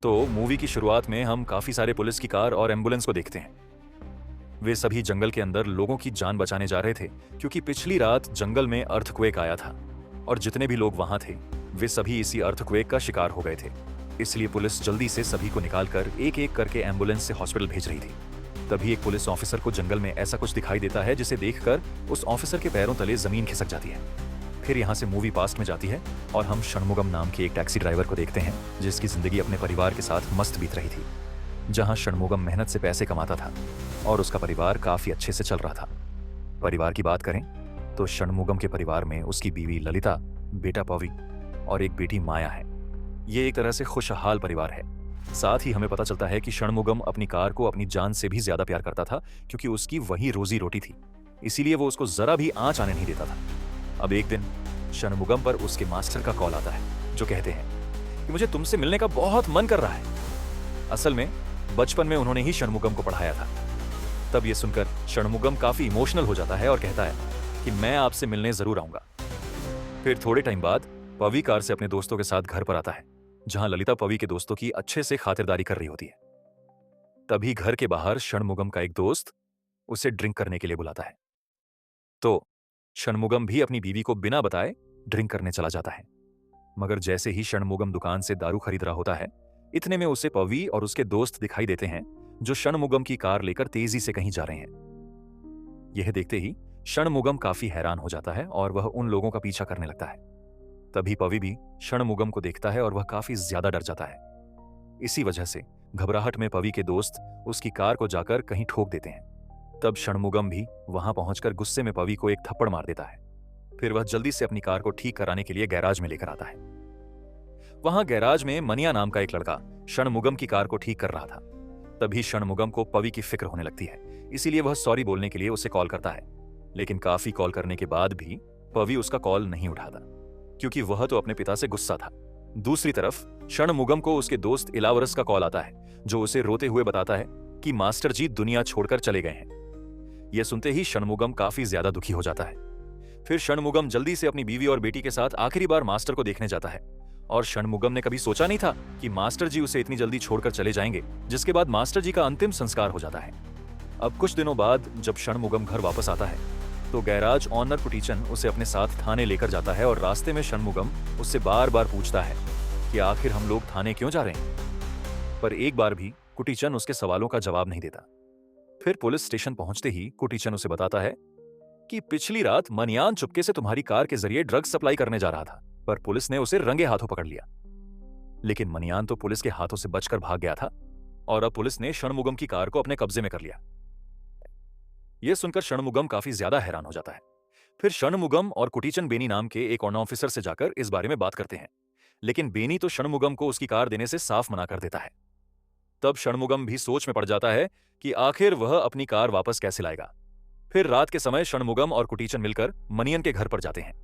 तो मूवी की शुरुआत में हम काफी सारे पुलिस की कार और एम्बुलेंस को देखते हैं। वे सभी जंगल के अंदर लोगों की जान बचाने जा रहे थे, क्योंकि पिछली रात जंगल में अर्थक्वेक आया था और जितने भी लोग वहां थे वे सभी इसी अर्थक्वेक का शिकार हो गए थे। इसलिए पुलिस जल्दी से सभी को निकालकर एक एक करके एम्बुलेंस से हॉस्पिटल भेज रही थी। तभी एक पुलिस ऑफिसर को जंगल में ऐसा कुछ दिखाई देता है जिसे देखकर उस ऑफिसर के पैरों तले जमीन खिसक जाती है। फिर यहाँ से मूवी पास्ट में जाती है और हम षणमुगम नाम के एक टैक्सी ड्राइवर को देखते हैं जिसकी जिंदगी अपने परिवार के साथ मस्त बीत रही थी। जहां षणमुगम मेहनत से पैसे कमाता था और उसका परिवार काफी अच्छे से चल रहा था। परिवार की बात करें तो षणमुगम के परिवार में उसकी बीवी ललिता, बेटा पवी और एक बेटी माया है। ये एक तरह से खुशहाल परिवार है। साथ ही हमें पता चलता है कि षणमुगम अपनी कार को अपनी जान से भी ज्यादा प्यार करता था, क्योंकि उसकी वही रोजी रोटी थी। इसीलिए वो उसको जरा भी आंच आने नहीं देता था। अब एक दिन षणमुगम पर उसके मास्टर का कॉल आता है, जो कहते हैं कि मुझे तुमसे मिलने का बहुत मन कर रहा है। असल में बचपन में उन्होंने ही षणमुगम को पढ़ाया था। तब यह सुनकर षणमुगम काफी इमोशनल हो जाता है और कहता है कि मैं आपसे मिलने जरूर आऊंगा। फिर थोड़े टाइम बाद पवी कार से अपने दोस्तों के साथ घर पर आता है, जहां ललिता पवी के दोस्तों की अच्छे से खातिरदारी कर रही होती है। तभी घर के बाहर षणमुगम का एक दोस्त उसे ड्रिंक करने के लिए बुलाता है। तो षणमुगम भी अपनी बीवी को बिना बताए ड्रिंक करने चला जाता है। मगर जैसे ही षणमुगम दुकान से दारू खरीद रहा होता है, इतने में उसे पवी और उसके दोस्त दिखाई देते हैं, जो षणमुगम की कार लेकर तेजी से कहीं जा रहे हैं। यह देखते ही षणमुगम काफी हैरान हो जाता है और वह उन लोगों का पीछा करने लगता है। तभी पवी भी षणमुगम को देखता है और वह काफी ज्यादा डर जाता है। इसी वजह से घबराहट में पवी के दोस्त उसकी कार को जाकर कहीं ठोक देते हैं। तब षणमुगम भी वहां पहुंचकर गुस्से में पवी को एक थप्पड़ मार देता है। फिर वह जल्दी से अपनी कार को ठीक कराने के लिए गैराज में लेकर आता है। वहां गैराज में मनिया नाम का एक लड़का षणमुगम की कार को ठीक कर रहा था। तभी षणमुगम को पवी की फिक्र होने लगती है, इसीलिए वह सॉरी बोलने के लिए उसे कॉल करता है। लेकिन काफी कॉल करने के बाद भी पवी उसका कॉल नहीं उठाता, क्योंकि वह तो अपने पिता से गुस्सा था। दूसरी तरफ षणमुगम को उसके दोस्त इलावरस का कॉल आता है, जो उसे रोते हुए बताता है कि मास्टर जी दुनिया छोड़कर चले गए हैं। यह सुनते ही षणमुगम काफी ज्यादा दुखी हो जाता है। फिर षणमुगम जल्दी से अपनी बीवी और बेटी के साथ आखिरी बार मास्टर को देखने जाता है। और षणमुगम ने कभी सोचा नहीं था कि मास्टर जी उसे इतनी जल्दी छोड़कर चले जाएंगे, जिसके बाद मास्टर जी का अंतिम संस्कार हो जाता है। अब कुछ दिनों बाद जब षणमुगम घर वापस आता है, तो गैराज ऑनर कुटीचन उसे अपने साथ थाने लेकर जाता है और रास्ते में षणमुगम उससे बार बार पूछता है कि आखिर हम लोग थाने क्यों जा रहे हैं। पर एक बार भी कुटीचन उसके सवालों का जवाब नहीं देता। फिर पुलिस स्टेशन पहुंचते ही कुटीचन उसे बताता है कि पिछली रात मनियान चुपके से तुम्हारी कार के जरिए ड्रग्स सप्लाई करने जा रहा था, पर पुलिस ने उसे रंगे हाथों पकड़ लिया। लेकिन मनियान तो पुलिस के हाथों से बचकर भाग गया था और अब पुलिस ने षणमुगम की कार को अपने कब्जे में कर लिया। यह सुनकर षणमुगम काफी ज्यादा हैरान हो जाता है। फिर षणमुगम और कुटीचन बेनी नाम के एक और ऑफिसर से जाकर इस बारे में बात करते हैं, लेकिन बेनी तो षणमुगम को उसकी कार देने से साफ मना कर देता है। तब षणमुगम भी सोच में पड़ जाता है कि आखिर वह अपनी कार वापस कैसे लाएगा। फिर रात के समय षणमुगम और कुटीचन मिलकर मनियन के घर पर जाते हैं।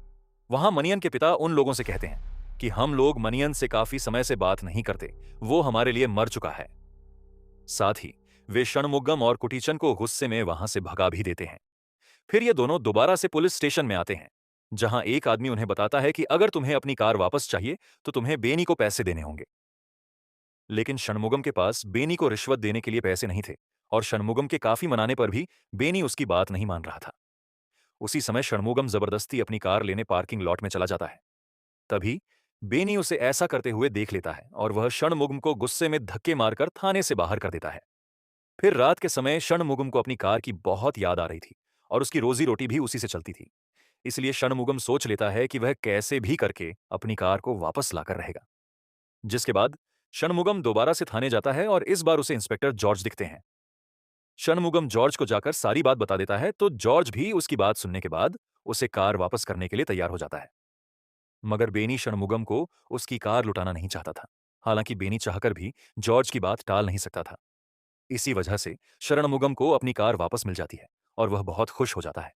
वहां मनियन के पिता उन लोगों से कहते हैं कि हम लोग मनियन से काफी समय से बात नहीं करते, वो हमारे लिए मर चुका है। साथ ही वे षणमुगम और कुटीचन को गुस्से में वहां से भगा भी देते हैं। फिर ये दोनों दोबारा से पुलिस स्टेशन में आते हैं, जहां एक आदमी उन्हें बताता है कि अगर तुम्हें अपनी कार वापस चाहिए तो तुम्हें बेनी को पैसे देने होंगे। लेकिन षणमुगम के पास बेनी को रिश्वत देने के लिए पैसे नहीं थे और षणमुगम के काफी मनाने पर भी बेनी उसकी बात नहीं मान रहा था। उसी समय षणमुगम जबरदस्ती अपनी कार लेने पार्किंग लॉट में चला जाता है। तभी बेनी उसे ऐसा करते हुए देख लेता है और वह षणमुगम को गुस्से में धक्के मारकर थाने से बाहर कर देता है। फिर रात के समय षणमुगम को अपनी कार की बहुत याद आ रही थी और उसकी रोजी रोटी भी उसी से चलती थी। इसलिए षणमुगम सोच लेता है कि वह कैसे भी करके अपनी कार को वापस लाकर रहेगा। जिसके बाद षणमुगम दोबारा से थाने जाता है और इस बार उसे इंस्पेक्टर जॉर्ज दिखते हैं। षणमुगम जॉर्ज को जाकर सारी बात बता देता है, तो जॉर्ज भी उसकी बात सुनने के बाद उसे कार वापस करने के लिए तैयार हो जाता है। मगर बेनी षणमुगम को उसकी कार लुटाना नहीं चाहता था। हालांकि बेनी चाहकर भी जॉर्ज की बात टाल नहीं सकता था। इसी वजह से शरणमुगम को अपनी कार वापस मिल जाती है और वह बहुत खुश हो जाता है।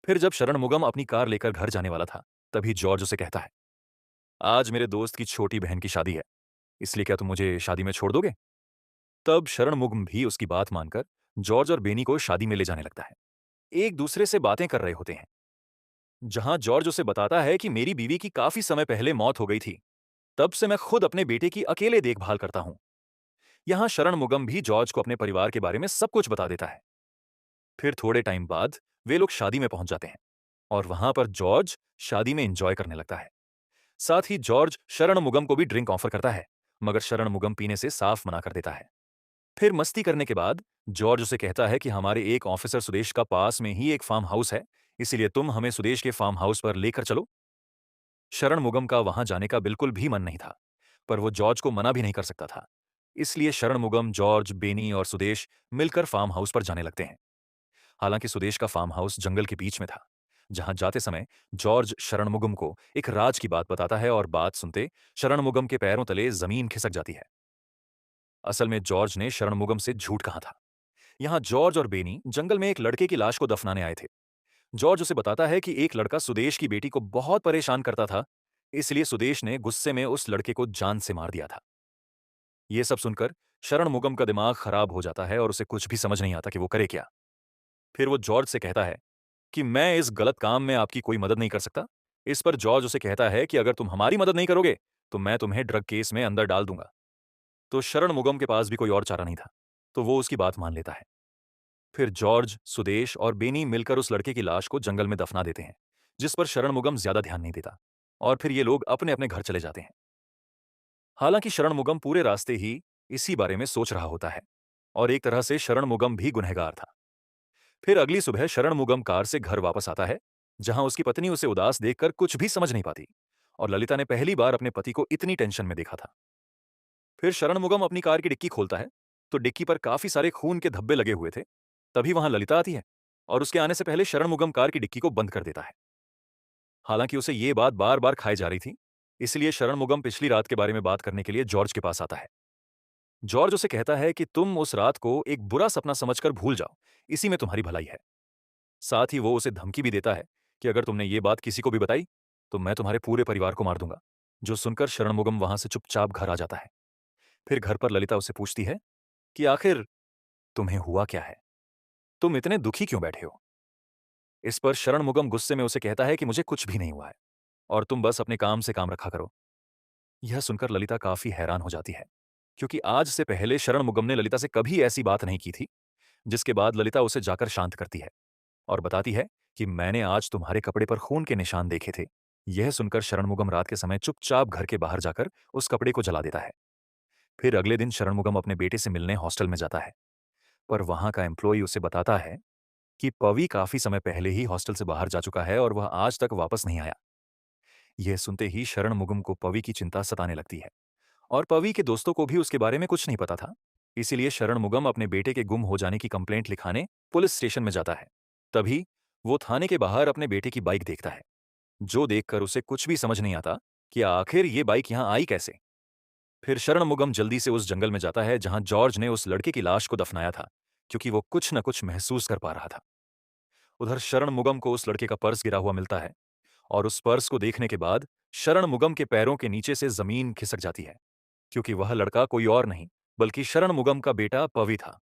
फिर जब शरणमुगम अपनी कार लेकर घर जाने वाला था, तभी जॉर्ज उसे कहता है, आज मेरे दोस्त की छोटी बहन की शादी है, इसलिए क्या तुम मुझे शादी में छोड़ दोगे? तब शरणमुगम भी उसकी बात मानकर जॉर्ज और बेनी को शादी में ले जाने लगता है। एक दूसरे से बातें कर रहे होते हैं, जहां जॉर्ज उसे बताता है कि मेरी बीवी की काफी समय पहले मौत हो गई थी तब से मैं खुद अपने बेटे की अकेले देखभाल करता हूं। यहां शरणमुगम भी जॉर्ज को अपने परिवार के बारे में सब कुछ बता देता है। फिर थोड़े टाइम बाद वे लोग शादी में पहुंच जाते हैं और वहां पर जॉर्ज शादी में एंजॉय करने लगता है। साथ ही जॉर्ज शरणमुगम को भी ड्रिंक ऑफर करता है, मगर शरणमुगम पीने से साफ मना कर देता है। फिर मस्ती करने के बाद जॉर्ज उसे कहता है कि हमारे एक ऑफिसर सुदेश का पास में ही एक फार्म हाउस है, इसीलिए तुम हमें सुदेश के फार्म हाउस पर लेकर चलो। शरणमुगम का वहां जाने का बिल्कुल भी मन नहीं था, पर वो जॉर्ज को मना भी नहीं कर सकता था। इसलिए शरणमुगम, जॉर्ज, बेनी और सुदेश मिलकर फार्म हाउस पर जाने लगते हैं। हालांकि सुदेश का फार्म हाउस जंगल के बीच में था। जहां जाते समय जॉर्ज शरणमुगम को एक राज की बात बताता है और बात सुनते शरणमुगम के पैरों तले जमीन खिसक जाती है। असल में जॉर्ज ने शरणमुगम से झूठ कहा था। यहाँ जॉर्ज और बेनी जंगल में एक लड़के की लाश को दफनाने आए थे। जॉर्ज उसे बताता है कि एक लड़का सुदेश की बेटी को बहुत परेशान करता था, इसलिए सुदेश ने गुस्से में उस लड़के को जान से मार दिया था। यह सब सुनकर शरणमुगम का दिमाग खराब हो जाता है और उसे कुछ भी समझ नहीं आता कि वो करे क्या। फिर वो जॉर्ज से कहता है कि मैं इस गलत काम में आपकी कोई मदद नहीं कर सकता। इस पर जॉर्ज उसे कहता है कि अगर तुम हमारी मदद नहीं करोगे तो मैं तुम्हें ड्रग केस में अंदर डाल दूंगा। तो शरणमुगम के पास भी कोई और चारा नहीं था, तो वो उसकी बात मान लेता है। फिर जॉर्ज, सुदेश और बेनी मिलकर उस लड़के की लाश को जंगल में दफना देते हैं, जिस पर शरणमुगम ज्यादा ध्यान नहीं देता। और फिर ये लोग अपने अपने घर चले जाते हैं। हालांकि शरणमुगम पूरे रास्ते ही इसी बारे में सोच रहा होता है और एक तरह से शरणमुगम भी गुनहगार था। फिर अगली सुबह शरणमुगम कार से घर वापस आता है, जहां उसकी पत्नी उसे उदास देखकर कुछ भी समझ नहीं पाती और ललिता ने पहली बार अपने पति को इतनी टेंशन में देखा था। फिर शरणमुगम अपनी कार की डिक्की खोलता है, तो डिक्की पर काफी सारे खून के धब्बे लगे हुए थे। तभी वहां ललिता आती है और उसके आने से पहले शरणमुगम कार की डिक्की को बंद कर देता है। हालांकि उसे ये बात बार बार खाई जा रही थी, इसलिए शरणमुगम पिछली रात के बारे में बात करने के लिए जॉर्ज के पास आता है। जॉर्ज उसे कहता है कि तुम उस रात को एक बुरा सपना समझकर भूल जाओ, इसी में तुम्हारी भलाई है। साथ ही वो उसे धमकी भी देता है कि अगर तुमने ये बात किसी को भी बताई तो मैं तुम्हारे पूरे परिवार को मार दूंगा। जो सुनकर शरणमुगम वहां से चुपचाप घर आ जाता है। फिर घर पर ललिता उसे पूछती है कि आखिर तुम्हें हुआ क्या है, तुम इतने दुखी क्यों बैठे हो। इस पर शरणमुगम गुस्से में उसे कहता है कि मुझे कुछ भी नहीं हुआ है और तुम बस अपने काम से काम रखा करो। यह सुनकर ललिता काफी हैरान हो जाती है, क्योंकि आज से पहले शरणमुगम ने ललिता से कभी ऐसी बात नहीं की थी। जिसके बाद ललिता उसे जाकर शांत करती है और बताती है कि मैंने आज तुम्हारे कपड़े पर खून के निशान देखे थे। यह सुनकर शरणमुगम रात के समय चुपचाप घर के बाहर जाकर उस कपड़े को जला देता है। फिर अगले दिन शरणमुगम अपने बेटे से मिलने हॉस्टल में जाता है, पर वहां का एम्प्लॉय उसे बताता है कि पवी काफी समय पहले ही हॉस्टल से बाहर जा चुका है और वह आज तक वापस नहीं आया। यह सुनते ही शरणमुगम को पवी की चिंता सताने लगती है और पवी के दोस्तों को भी उसके बारे में कुछ नहीं पता था। इसीलिए शरणमुगम अपने बेटे के गुम हो जाने की कंप्लेंट लिखाने पुलिस स्टेशन में जाता है। तभी वो थाने के बाहर अपने बेटे की बाइक देखता है, जो देखकर उसे कुछ भी समझ नहीं आता कि आखिर ये बाइक यहां आई कैसे। फिर शरणमुगम जल्दी से उस जंगल में जाता है जहां जॉर्ज ने उस लड़के की लाश को दफनाया था, क्योंकि वो कुछ न कुछ महसूस कर पा रहा था। उधर शरणमुगम को उस लड़के का पर्स गिरा हुआ मिलता है और उस पर्स को देखने के बाद शरणमुगम के पैरों के नीचे से जमीन खिसक जाती है, क्योंकि वह लड़का कोई और नहीं बल्कि शरणमुगम का बेटा पवी था।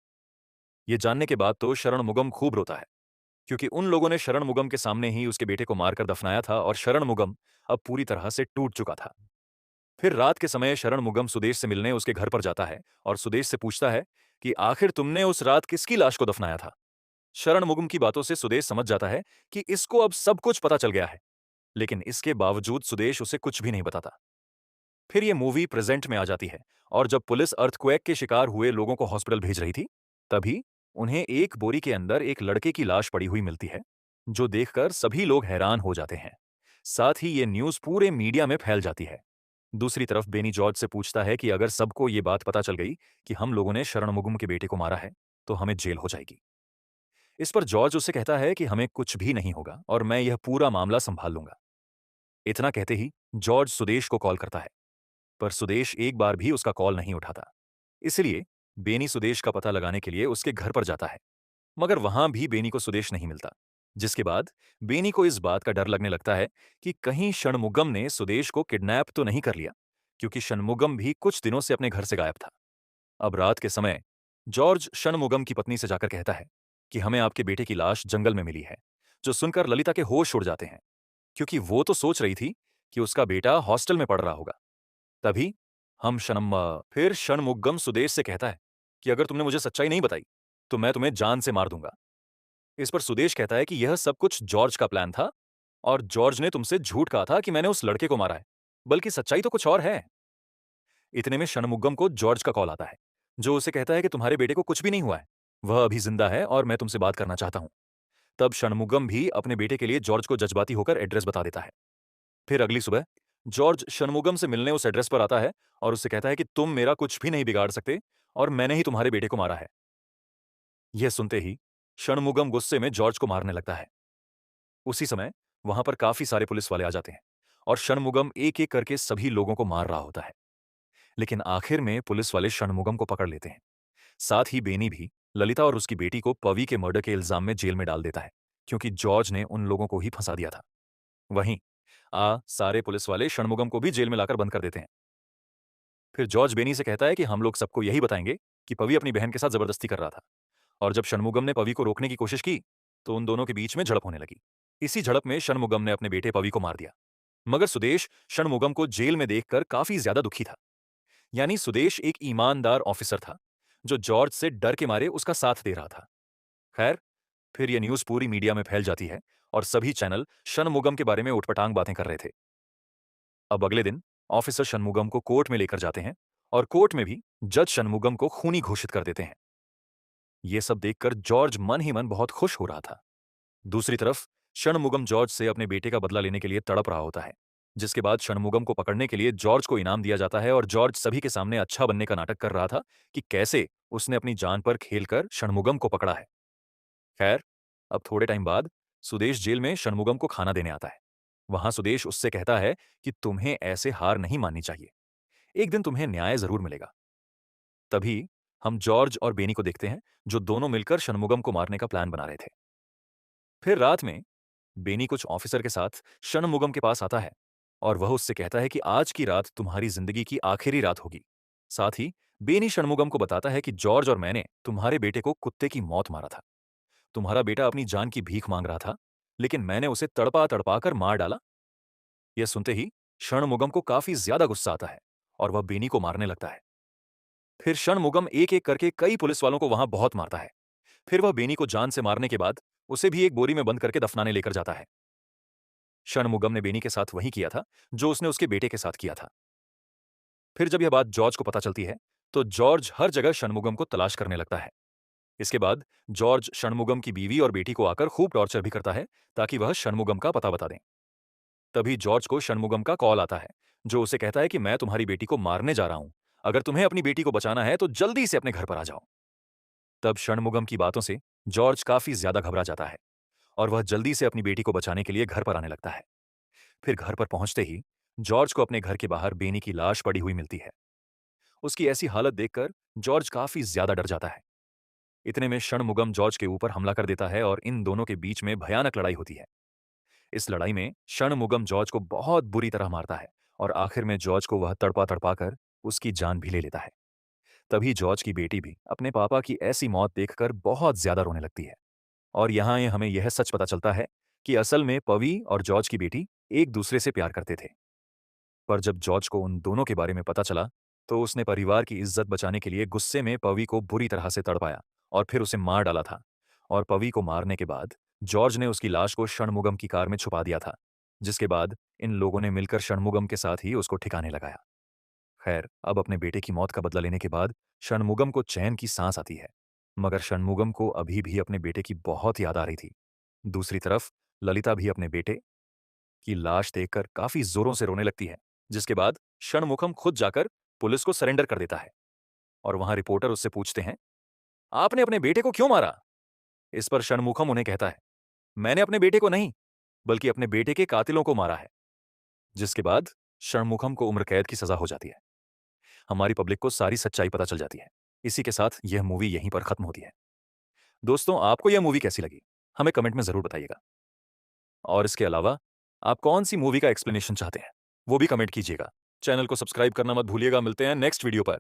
ये जानने के बाद तो शरणमुगम खूब रोता है, क्योंकि उन लोगों ने शरणमुगम के सामने ही उसके बेटे को मारकर दफनाया था और शरणमुगम अब पूरी तरह से टूट चुका था। फिर रात के समय शरणमुगम सुदेश से मिलने उसके घर पर जाता है और सुदेश से पूछता है कि आखिर तुमने उस रात किसकी लाश को दफनाया था। शरणमुगम की बातों से सुदेश समझ जाता है कि इसको अब सब कुछ पता चल गया है, लेकिन इसके बावजूद सुदेश उसे कुछ भी नहीं बताता। फिर ये मूवी प्रेजेंट में आ जाती है और जब पुलिस अर्थक्वेक के शिकार हुए लोगों को हॉस्पिटल भेज रही थी, तभी उन्हें एक बोरी के अंदर एक लड़के की लाश पड़ी हुई मिलती है, जो देखकर सभी लोग हैरान हो जाते हैं। साथ ही ये न्यूज़ पूरे मीडिया में फैल जाती है। दूसरी तरफ बेनी जॉर्ज से पूछता है कि अगर सबको ये बात पता चल गई कि हम लोगों ने शरणमुगम के बेटे को मारा है, तो हमें जेल हो जाएगी। इस पर जॉर्ज उससे कहता है कि हमें कुछ भी नहीं होगा और मैं यह पूरा मामला संभाल लूंगा। इतना कहते ही जॉर्ज सुदेश को कॉल करता है, पर सुदेश एक बार भी उसका कॉल नहीं उठाता। इसलिए बेनी सुदेश का पता लगाने के लिए उसके घर पर जाता है, मगर वहां भी बेनी को सुदेश नहीं मिलता। जिसके बाद बेनी को इस बात का डर लगने लगता है कि कहीं षणमुगम ने सुदेश को किडनैप तो नहीं कर लिया, क्योंकि षणमुगम भी कुछ दिनों से अपने घर से गायब था। अब रात के समय जॉर्ज षणमुगम की पत्नी से जाकर कहता है कि हमें आपके बेटे की लाश जंगल में मिली है, जो सुनकर ललिता के होश उड़ जाते हैं, क्योंकि वो तो सोच रही थी कि उसका बेटा हॉस्टल में पढ़ रहा होगा। तभी हम फिर षणमुगम सुदेश से कहता है कि अगर तुमने मुझे सच्चाई नहीं बताई तो मैं तुम्हें जान से मार दूंगा। इस पर सुदेश कहता है कि यह सब कुछ जॉर्ज का प्लान था और जॉर्ज ने तुमसे झूठ कहा था कि मैंने उस लड़के को मारा है, बल्कि सच्चाई तो कुछ और है। इतने में षणमुगम को जॉर्ज का कॉल आता है, जो उसे कहता है कि तुम्हारे बेटे को कुछ भी नहीं हुआ है, वह अभी जिंदा है और मैं तुमसे बात करना चाहता हूं। तब षणमुगम भी अपने बेटे के लिए जॉर्ज को जज्बाती होकर एड्रेस बता देता है। फिर अगली सुबह जॉर्ज षणमुगम से मिलने उस एड्रेस पर आता है और उससे कहता है कि तुम मेरा कुछ भी नहीं बिगाड़ सकते और मैंने ही तुम्हारे बेटे को मारा है। यह सुनते ही षणमुगम गुस्से में जॉर्ज को मारने लगता है। उसी समय वहां पर काफी सारे पुलिस वाले आ जाते हैं और षणमुगम एक एक करके सभी लोगों को मार रहा होता है। लेकिन आखिर में पुलिस वाले षणमुगम को पकड़ लेते हैं। साथ ही बेनी भी ललिता और उसकी बेटी को पवी के मर्डर के इल्जाम में जेल में डाल देता है, क्योंकि जॉर्ज ने उन लोगों को ही फंसा दिया था। वहीं सारे पुलिस वाले षणमुगम को भी जेल में लाकर बंद कर देते हैं। फिर जॉर्ज बेनी से कहता है कि हम लोग सबको यही बताएंगे कि पवी अपनी बहन के साथ जबरदस्ती कर रहा था, और जब षणमुगम ने पवी को रोकने की कोशिश की तो उन दोनों के बीच में झड़प होने लगी। इसी झड़प में षणमुगम ने अपने बेटे पवी को मार दिया। मगर सुदेश षणमुगम को जेल में देखकर काफी ज्यादा दुखी था। यानी सुदेश एक ईमानदार ऑफिसर था जो जॉर्ज से डर के मारे उसका साथ दे रहा था। खैर, फिर यह न्यूज पूरी मीडिया में फैल जाती है और सभी चैनल षणमुगम के बारे में उटपटांग बातें कर रहे थे। अब अगले दिन ऑफिसर षणमुगम को कोर्ट में लेकर जाते हैं और कोर्ट में भी जज षणमुगम को खूनी घोषित कर देते हैं। यह सब देखकर जॉर्ज मन ही मन बहुत खुश हो रहा था। दूसरी तरफ षणमुगम जॉर्ज से अपने बेटे का बदला लेने के लिए तड़प रहा होता है, जिसके बाद षणमुगम को पकड़ने के लिए जॉर्ज को इनाम दिया जाता है और जॉर्ज सभी के सामने अच्छा बनने का नाटक कर रहा था कि कैसे उसने अपनी जान पर खेलकर षणमुगम को पकड़ा है। खैर, अब थोड़े टाइम बाद सुदेश जेल में षणमुगम को खाना देने आता है। वहां सुदेश उससे कहता है कि तुम्हें ऐसे हार नहीं माननी चाहिए, एक दिन तुम्हें न्याय जरूर मिलेगा। तभी हम जॉर्ज और बेनी को देखते हैं, जो दोनों मिलकर षणमुगम को मारने का प्लान बना रहे थे। फिर रात में बेनी कुछ ऑफिसर के साथ षणमुगम के पास आता है और वह उससे कहता है कि आज की रात तुम्हारी जिंदगी की आखिरी रात होगी। साथ ही बेनी षणमुगम को बताता है कि जॉर्ज और मैंने तुम्हारे बेटे को कुत्ते की मौत मारा था। तुम्हारा बेटा अपनी जान की भीख मांग रहा था, लेकिन मैंने उसे तड़पा तड़पा कर मार डाला। यह सुनते ही षणमुगम को काफी ज्यादा गुस्सा आता है और वह बेनी को मारने लगता है। फिर षणमुगम एक एक करके कई पुलिस वालों को वहां बहुत मारता है। फिर वह बेनी को जान से मारने के बाद उसे भी एक बोरी में बंद करके दफनाने लेकर जाता है। षणमुगम ने बेनी के साथ वही किया था जो उसने उसके बेटे के साथ किया था। फिर जब यह बात जॉर्ज को पता चलती है तो जॉर्ज हर जगह षणमुगम को तलाश करने लगता है। इसके बाद जॉर्ज षणमुगम की बीवी और बेटी को आकर खूब टॉर्चर भी करता है ताकि वह षणमुगम का पता बता दें। तभी जॉर्ज को षणमुगम का कॉल आता है, जो उसे कहता है कि मैं तुम्हारी बेटी को मारने जा रहा हूं, अगर तुम्हें अपनी बेटी को बचाना है तो जल्दी से अपने घर पर आ जाओ। तब षणमुगम की बातों से जॉर्ज काफी ज्यादा घबरा जाता है और वह जल्दी से अपनी बेटी को बचाने के लिए घर पर आने लगता है। फिर घर पर पहुंचते ही जॉर्ज को अपने घर के बाहर बेनी की लाश पड़ी हुई मिलती है। उसकी ऐसी हालत देखकर जॉर्ज काफी ज्यादा डर जाता है। इतने में षणमुगम जॉर्ज के ऊपर हमला कर देता है और इन दोनों के बीच में भयानक लड़ाई होती है। इस लड़ाई में षणमुगम जॉर्ज को बहुत बुरी तरह मारता है और आखिर में जॉर्ज को वह तड़पा तड़पा कर उसकी जान भी ले लेता है। तभी जॉर्ज की बेटी भी अपने पापा की ऐसी मौत देखकर बहुत ज्यादा रोने लगती है। और यहाँ हमें यह सच पता चलता है कि असल में पवी और जॉर्ज की बेटी एक दूसरे से प्यार करते थे। पर जब जॉर्ज को उन दोनों के बारे में पता चला तो उसने परिवार की इज्जत बचाने के लिए गुस्से में पवी को बुरी तरह से तड़पाया और फिर उसे मार डाला था। और पवी को मारने के बाद जॉर्ज ने उसकी लाश को षणमुगम की कार में छुपा दिया था, जिसके बाद इन लोगों ने मिलकर षणमुगम के साथ ही उसको ठिकाने लगाया। खैर, अब अपने बेटे की मौत का बदला लेने के बाद षणमुगम को चैन की सांस आती है, मगर षणमुगम को अभी भी अपने बेटे की बहुत याद आ रही थी। दूसरी तरफ ललिता भी अपने बेटे की लाश देखकर काफी जोरों से रोने लगती है, जिसके बाद षणमुखम खुद जाकर पुलिस को सरेंडर कर देता है। और वहां रिपोर्टर उससे पूछते हैं, आपने अपने बेटे को क्यों मारा? इस पर षणमुखम उन्हें कहता है, मैंने अपने बेटे को नहीं, बल्कि अपने बेटे के कातिलों को मारा है। जिसके बाद षणमुखम को उम्र कैद की सजा हो जाती है। हमारी पब्लिक को सारी सच्चाई पता चल जाती है। इसी के साथ यह मूवी यहीं पर खत्म होती है। दोस्तों, आपको यह मूवी कैसी लगी? हमें कमेंट में जरूर बताइएगा। और इसके अलावा आप कौन सी मूवी का एक्सप्लेनेशन चाहते हैं, वो भी कमेंट कीजिएगा। चैनल को सब्सक्राइब करना मत भूलिएगा। मिलते हैं नेक्स्ट वीडियो पर।